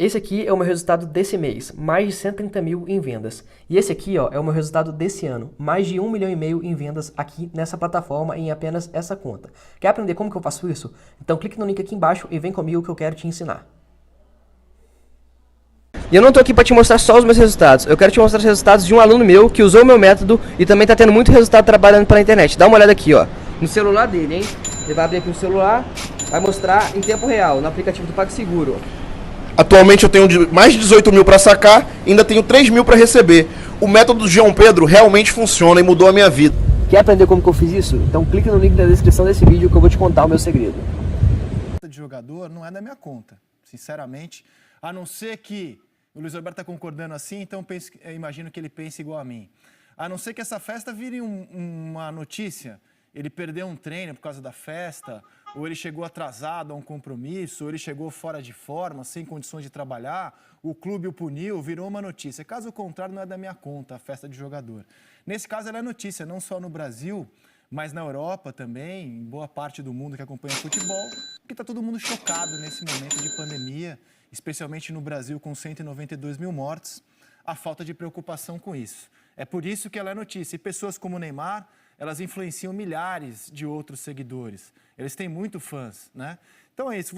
Esse aqui é o meu resultado desse mês, mais de 130 mil em vendas. E esse aqui, ó, é o meu resultado desse ano, mais de 1,5 milhão em vendas aqui nessa plataforma em apenas essa conta. Quer aprender como que eu faço isso? Então clique no link aqui embaixo e vem comigo que eu quero te ensinar. E eu não estou aqui para te mostrar só os meus resultados, eu quero te mostrar os resultados de um aluno meu que usou o meu método e também está tendo muito resultado trabalhando pela internet. Dá uma olhada aqui, ó, no celular dele, hein? Ele vai abrir aqui o celular, vai mostrar em tempo real, no aplicativo do PagSeguro. Atualmente eu tenho mais de 18 mil para sacar, ainda tenho 3 mil para receber. O método do João Pedro realmente funciona e mudou a minha vida. Quer aprender como que eu fiz isso? Então clique no link na descrição desse vídeo que eu vou te contar o meu segredo. De jogador não é da minha conta, sinceramente, a não ser que o Luiz Roberto está concordando assim, então eu imagino que ele pense igual a mim. A não ser que essa festa vire uma notícia, ele perdeu um treino por causa da festa, ou ele chegou atrasado a um compromisso, ou ele chegou fora de forma, sem condições de trabalhar, o clube o puniu, virou uma notícia. Caso contrário, não é da minha conta a festa de jogador. Nesse caso, ela é notícia, não só no Brasil, mas na Europa também, em boa parte do mundo que acompanha futebol, porque está todo mundo chocado nesse momento de pandemia, especialmente no Brasil com 192 mil mortes, a falta de preocupação com isso. É por isso que ela é notícia. E pessoas como o Neymar, elas influenciam milhares de outros seguidores. Eles têm muito fãs, né? Então é isso.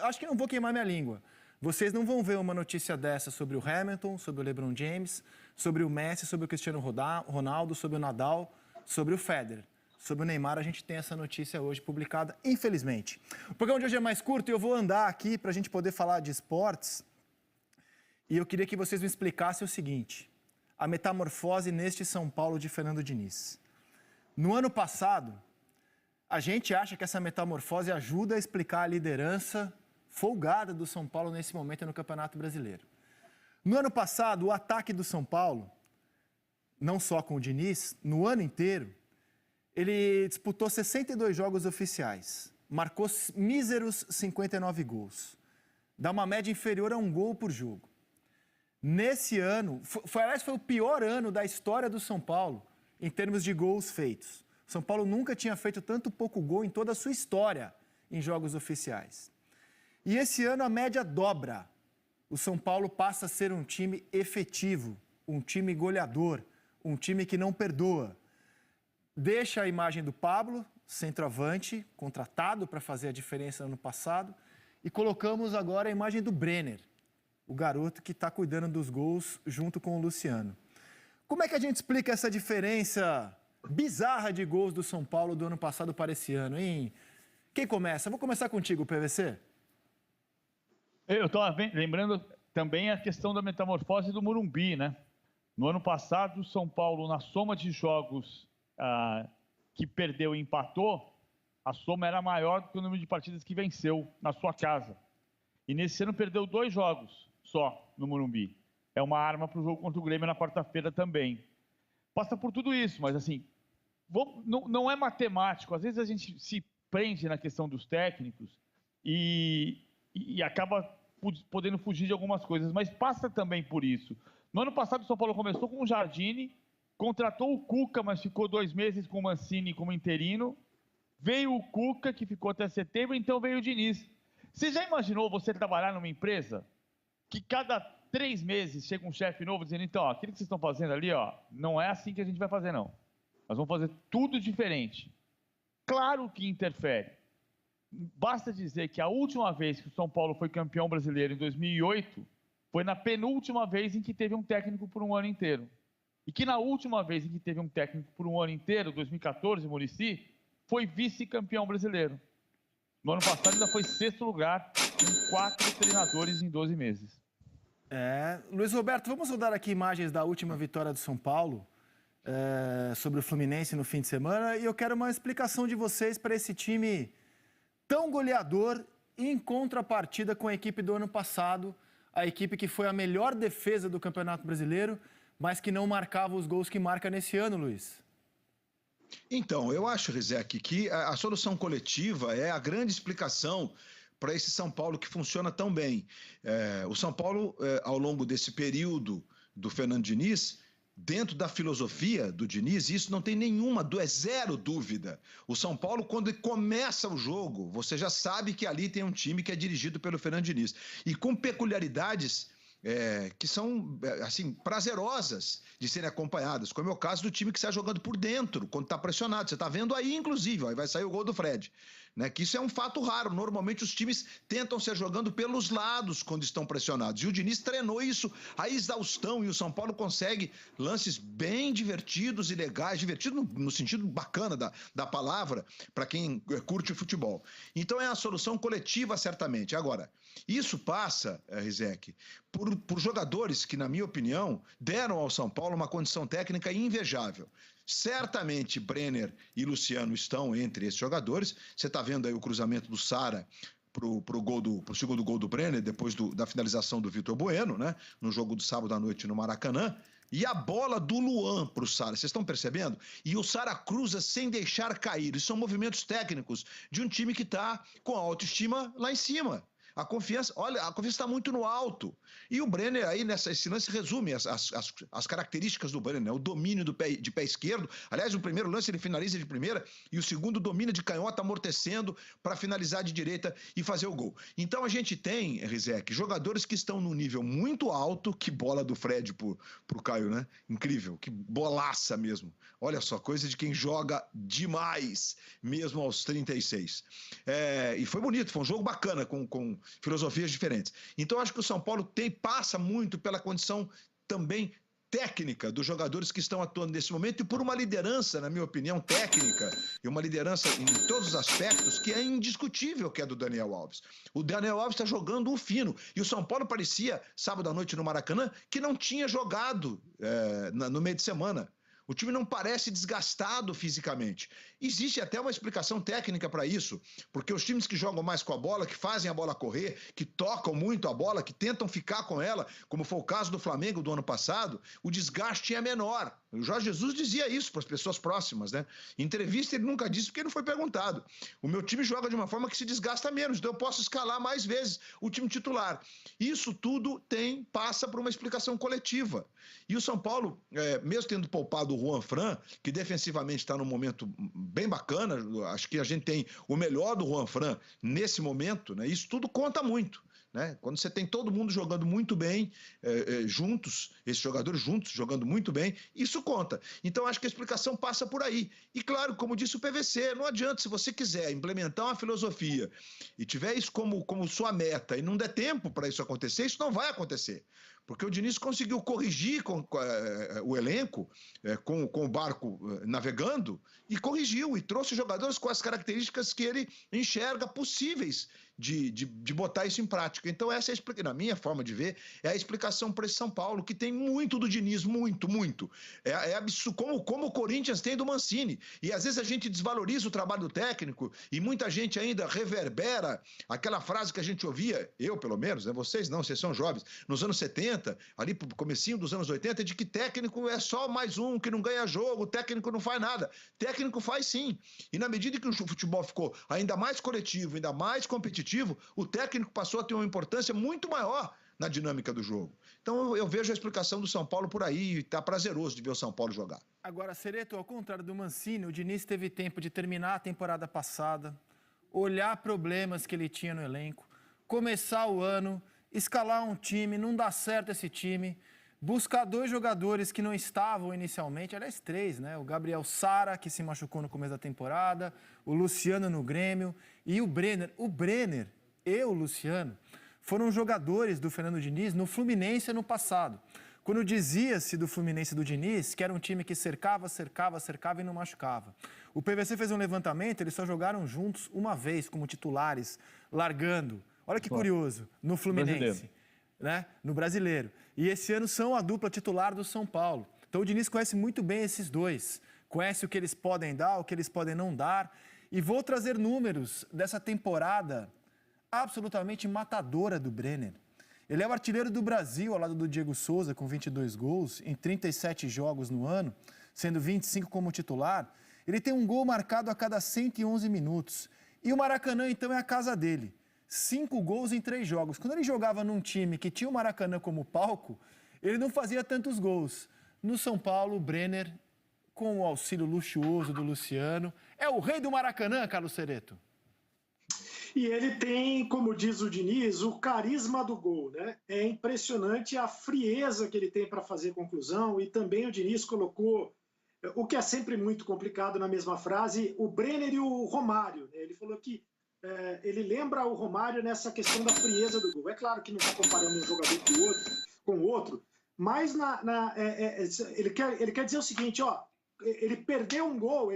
Acho que não vou queimar minha língua. Vocês não vão ver uma notícia dessa sobre o Hamilton, sobre o LeBron James, sobre o Messi, sobre o Cristiano Ronaldo, sobre o Nadal, sobre o Federer. Sobre o Neymar, a gente tem essa notícia hoje publicada, infelizmente. O programa de hoje é mais curto e eu vou andar aqui para a gente poder falar de esportes. E eu queria que vocês me explicassem o seguinte: a metamorfose neste São Paulo de Fernando Diniz. No ano passado, a gente acha que essa metamorfose ajuda a explicar a liderança folgada do São Paulo nesse momento no Campeonato Brasileiro. No ano passado, o ataque do São Paulo, não só com o Diniz, no ano inteiro, ele disputou 62 jogos oficiais, marcou míseros 59 gols, dá uma média inferior a um gol por jogo. Nesse ano, foi o pior ano da história do São Paulo, em termos de gols feitos. O São Paulo nunca tinha feito tanto pouco gol em toda a sua história em jogos oficiais. E esse ano a média dobra. O São Paulo passa a ser um time efetivo, um time goleador, um time que não perdoa. Deixa a imagem do Pablo, centroavante, contratado para fazer a diferença no ano passado, e colocamos agora a imagem do Brenner, o garoto que está cuidando dos gols junto com o Luciano. Como é que a gente explica essa diferença bizarra de gols do São Paulo do ano passado para esse ano, hein? Quem começa? Vou começar contigo, PVC. Eu estou lembrando também a questão da metamorfose do Morumbi, né? No ano passado, o São Paulo, na soma de jogos que perdeu e empatou, a soma era maior do que o número de partidas que venceu na sua casa. E nesse ano perdeu 2 jogos só no Morumbi. É uma arma para o jogo contra o Grêmio na quarta-feira também. Passa por tudo isso, mas assim, não é matemático. Às vezes a gente se prende na questão dos técnicos e acaba podendo fugir de algumas coisas, mas passa também por isso. No ano passado, o São Paulo começou com o Jardine, contratou o Cuca, mas ficou 2 meses com o Mancini como interino. Veio o Cuca, que ficou até setembro, então veio o Diniz. Você já imaginou você trabalhar numa empresa que cada 3 meses chega um chefe novo dizendo, então, ó, aquilo que vocês estão fazendo ali, ó, não é assim que a gente vai fazer, não. Nós vamos fazer tudo diferente. Claro que interfere. Basta dizer que a última vez que o São Paulo foi campeão brasileiro, em 2008, foi na penúltima vez em que teve um técnico por um ano inteiro. E que na última vez em que teve um técnico por um ano inteiro, 2014, Muricy, foi vice-campeão brasileiro. No ano passado ainda foi 6º lugar, com 4 treinadores em 12 meses. Luiz Roberto, vamos rodar aqui imagens da última vitória do São Paulo sobre o Fluminense no fim de semana. E eu quero uma explicação de vocês para esse time tão goleador em contrapartida com a equipe do ano passado, a equipe que foi a melhor defesa do Campeonato Brasileiro, mas que não marcava os gols que marca nesse ano, Luiz. Então, eu acho, Rizek, que a solução coletiva é a grande explicação para esse São Paulo que funciona tão bem. O São Paulo, ao longo desse período do Fernando Diniz, dentro da filosofia do Diniz, isso não tem nenhuma, é zero dúvida. O São Paulo, quando começa o jogo, você já sabe que ali tem um time que é dirigido pelo Fernando Diniz. E com peculiaridades que são, assim, prazerosas de serem acompanhadas, como é o caso do time que está jogando por dentro, quando está pressionado. Você está vendo aí, inclusive, ó, vai sair o gol do Fred. Né, que isso é um fato raro. Normalmente os times tentam ser jogando pelos lados quando estão pressionados. E o Diniz treinou isso a exaustão e o São Paulo consegue lances bem divertidos e legais, divertido no sentido bacana da palavra, para quem curte o futebol. Então é a solução coletiva, certamente. Agora, isso passa, Rizek, por jogadores que, na minha opinião, deram ao São Paulo uma condição técnica invejável. Certamente Brenner e Luciano estão entre esses jogadores. Você está vendo aí o cruzamento do Sara pro segundo gol do Brenner, depois da finalização do Vitor Bueno, né? No jogo do sábado à noite no Maracanã. E a bola do Luan para o Sara, vocês estão percebendo? E o Sara cruza sem deixar cair. Isso são movimentos técnicos de um time que está com a autoestima lá em cima. A confiança, olha, a confiança está muito no alto. E o Brenner aí, esse lance resume as características do Brenner, né? O domínio de pé esquerdo. Aliás, o primeiro lance ele finaliza de primeira e o segundo domina de canhota, amortecendo para finalizar de direita e fazer o gol. Então a gente tem, Rizek, jogadores que estão num nível muito alto. Que bola do Fred pro Caio, né? Incrível, que bolaça mesmo. Olha só, coisa de quem joga demais, mesmo aos 36. E foi bonito, foi um jogo bacana, com filosofias diferentes. Então, acho que o São Paulo passa muito pela condição também técnica dos jogadores que estão atuando nesse momento e por uma liderança, na minha opinião, técnica e uma liderança em todos os aspectos que é indiscutível, que é do Daniel Alves. O Daniel Alves está jogando um fino e o São Paulo parecia, sábado à noite no Maracanã, que não tinha jogado no meio de semana. O time não parece desgastado fisicamente. Existe até uma explicação técnica para isso, porque os times que jogam mais com a bola, que fazem a bola correr, que tocam muito a bola, que tentam ficar com ela, como foi o caso do Flamengo do ano passado, o desgaste é menor. O Jorge Jesus dizia isso para as pessoas próximas, né? Em entrevista ele nunca disse porque não foi perguntado. O meu time joga de uma forma que se desgasta menos, então eu posso escalar mais vezes o time titular. Isso tudo passa por uma explicação coletiva. E o São Paulo, mesmo tendo poupado o Juan Fran, que defensivamente está num momento bem bacana, acho que a gente tem o melhor do Juan Fran nesse momento, né? Isso tudo conta muito. Né? Quando você tem todo mundo jogando muito bem, juntos, esses jogadores juntos, jogando muito bem, isso conta. Então, acho que a explicação passa por aí. E, claro, como disse o PVC, não adianta, se você quiser implementar uma filosofia e tiver isso como sua meta e não der tempo para isso acontecer, isso não vai acontecer. Porque o Diniz conseguiu corrigir o elenco, com o barco navegando, e corrigiu, e trouxe jogadores com as características que ele enxerga possíveis de botar isso em prática. Então essa é, na minha forma de ver, é a explicação para esse São Paulo, que tem muito do Diniz, muito, muito. É absurdo, como o Corinthians tem do Mancini. E às vezes a gente desvaloriza o trabalho do técnico, e muita gente ainda reverbera aquela frase que a gente ouvia, eu pelo menos, né? Vocês não, vocês são jovens, nos anos 70, ali pro comecinho dos anos 80, de que técnico é só mais um que não ganha jogo, técnico não faz nada. Técnico faz sim. E na medida que o futebol ficou ainda mais coletivo, ainda mais competitivo, o técnico passou a ter uma importância muito maior na dinâmica do jogo. Então eu vejo a explicação do São Paulo por aí e tá prazeroso de ver o São Paulo jogar. Agora, Cereto, ao contrário do Mancini, o Diniz teve tempo de terminar a temporada passada, olhar problemas que ele tinha no elenco, começar o ano, escalar um time, não dá certo esse time, buscar 2 jogadores que não estavam inicialmente, aliás 3, né? O Gabriel Sara, que se machucou no começo da temporada, o Luciano no Grêmio e o Brenner. O Brenner e o Luciano foram jogadores do Fernando Diniz no Fluminense no passado. Quando dizia-se do Fluminense do Diniz, que era um time que cercava e não machucava. O PVC fez um levantamento, eles só jogaram juntos uma vez como titulares, largando. Olha que curioso, no Fluminense, né? No Brasileiro. E esse ano são a dupla titular do São Paulo. Então o Diniz conhece muito bem esses dois. Conhece o que eles podem dar, o que eles podem não dar. E vou trazer números dessa temporada absolutamente matadora do Brenner. Ele é o artilheiro do Brasil, ao lado do Diego Souza, com 22 gols, em 37 jogos no ano, sendo 25 como titular. Ele tem um gol marcado a cada 111 minutos. E o Maracanã, então, é a casa dele. 5 gols em 3 jogos. Quando ele jogava num time que tinha o Maracanã como palco, ele não fazia tantos gols. No São Paulo, o Brenner, com o auxílio luxuoso do Luciano, é o rei do Maracanã, Carlos Cereto. E ele tem, como diz o Diniz, o carisma do gol, né? É impressionante a frieza que ele tem para fazer conclusão, e também o Diniz colocou, o que é sempre muito complicado na mesma frase, o Brenner e o Romário, né? Ele falou que ele lembra o Romário nessa questão da frieza do gol. É claro que não está comparando um jogador com o outro, mas ele quer dizer o seguinte, ó, ele perde um gol,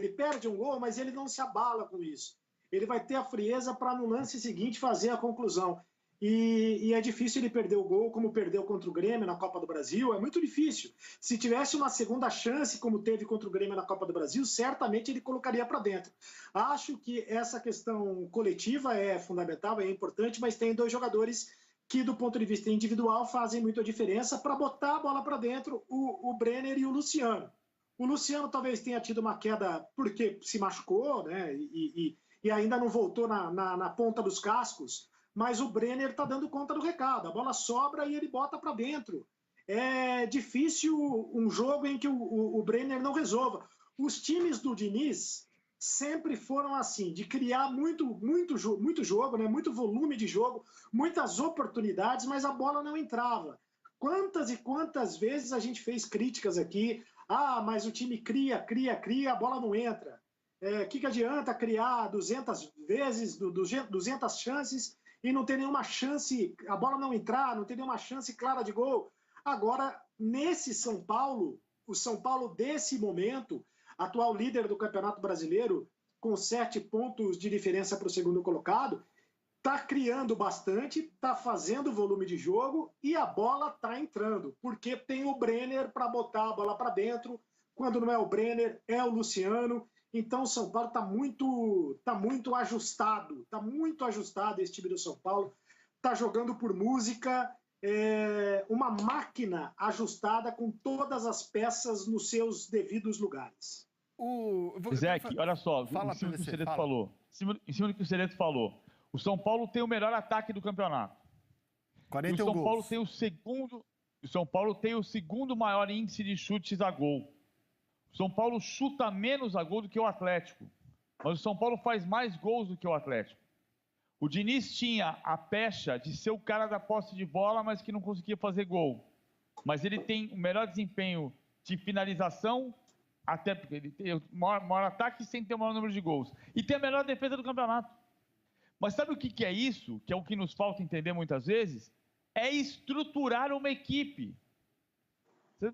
mas ele não se abala com isso. Ele vai ter a frieza para no lance seguinte fazer a conclusão. E é difícil ele perder o gol como perdeu contra o Grêmio na Copa do Brasil, é muito difícil. Se tivesse uma segunda chance como teve contra o Grêmio na Copa do Brasil, certamente ele colocaria para dentro. Acho que essa questão coletiva é fundamental, é importante, mas tem dois jogadores que do ponto de vista individual fazem muita diferença para botar a bola para dentro, o Brenner e o Luciano. O Luciano talvez tenha tido uma queda porque se machucou, né? E ainda não voltou na ponta dos cascos, mas o Brenner está dando conta do recado. A bola sobra e ele bota para dentro. É difícil um jogo em que o Brenner não resolva. Os times do Diniz sempre foram assim, de criar muito jogo, né? Muito volume de jogo, muitas oportunidades, mas a bola não entrava. Quantas e quantas vezes a gente fez críticas aqui, mas o time cria, a bola não entra. Que adianta criar 200 vezes, 200 chances e não ter nenhuma chance, a bola não entrar, não ter nenhuma chance clara de gol. Agora, nesse São Paulo, o São Paulo desse momento, atual líder do Campeonato Brasileiro, com 7 pontos de diferença para o segundo colocado, está criando bastante, está fazendo volume de jogo e a bola está entrando, porque tem o Brenner para botar a bola para dentro. Quando não é o Brenner, é o Luciano. Então, o São Paulo está muito ajustado, esse time do São Paulo. Está jogando por música, uma máquina ajustada com todas as peças nos seus devidos lugares. Zé, olha só, em cima do que o Cereto falou. Em cima do que o Cereto falou. O São Paulo tem o melhor ataque do campeonato. 41 gols. O São Paulo tem o segundo maior índice de chutes a gol. O São Paulo chuta menos a gol do que o Atlético, mas o São Paulo faz mais gols do que o Atlético. O Diniz tinha a pecha de ser o cara da posse de bola, mas que não conseguia fazer gol. Mas ele tem o melhor desempenho de finalização, até porque ele tem o maior ataque sem ter o maior número de gols. E tem a melhor defesa do campeonato. Mas sabe o que é isso? Que é o que nos falta entender muitas vezes? É estruturar uma equipe.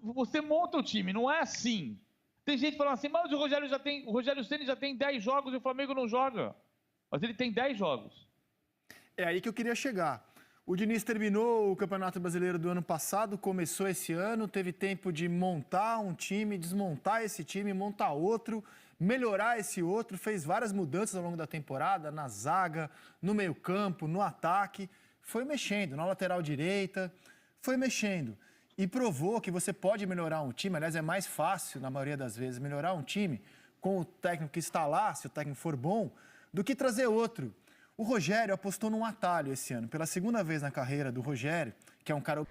Você monta o time, não é assim. Tem gente falando assim, mas o Rogério Ceni já tem 10 jogos e o Flamengo não joga. Mas ele tem 10 jogos. É aí que eu queria chegar. O Diniz terminou o Campeonato Brasileiro do ano passado, começou esse ano, teve tempo de montar um time, desmontar esse time, montar outro, melhorar esse outro, fez várias mudanças ao longo da temporada, na zaga, no meio-campo, no ataque, foi mexendo, na lateral direita, foi mexendo. E provou que você pode melhorar um time, aliás, é mais fácil, na maioria das vezes, melhorar um time com o técnico que está lá, se o técnico for bom, do que trazer outro. O Rogério apostou num atalho esse ano, pela segunda vez na carreira do Rogério, que é um cara...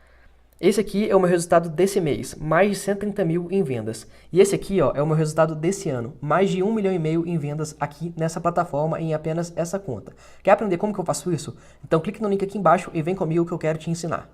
Esse aqui é o meu resultado desse mês, mais de 130 mil em vendas. E esse aqui é o meu resultado desse ano, mais de 1,5 milhão em vendas aqui nessa plataforma em apenas essa conta. Quer aprender como que eu faço isso? Então clique no link aqui embaixo e vem comigo que eu quero te ensinar.